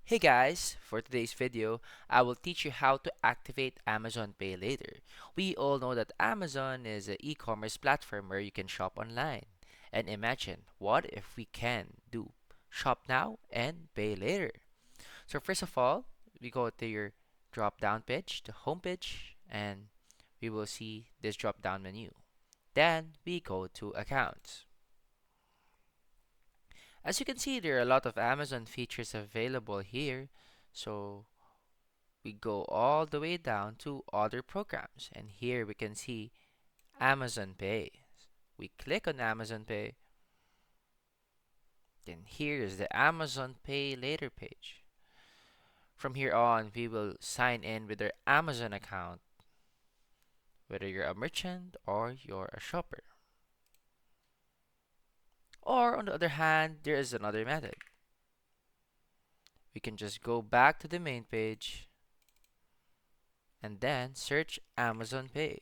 Hey guys, for today's video, I will teach you how to activate Amazon Pay later. We all know that Amazon is an e-commerce platform where you can shop online. And imagine, what if we can do shop now and pay later? So first of all, we go to your drop-down page, the home page, and we will see this drop-down menu. Then we go to accounts. As you can see, there are a lot of Amazon features available here. So we go all the way down to other programs, and here we can see Amazon Pay. We click on Amazon Pay, then here is the Amazon Pay later page. From here on, we will sign in with our Amazon account, whether you're a merchant or you're a shopper. Or on the other hand, there is another method. We can just go back to the main page and then search Amazon Pay.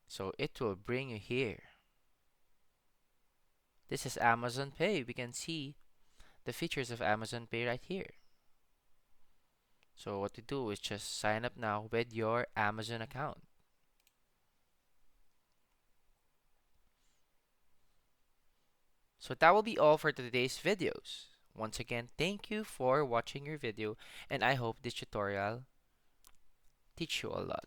So it will bring you here. This is Amazon Pay. We can see the features of Amazon Pay right here. So what to do is just sign up now with your Amazon account. So that will be all for today's videos. Once again, thank you for watching your video, and I hope this tutorial teach you a lot.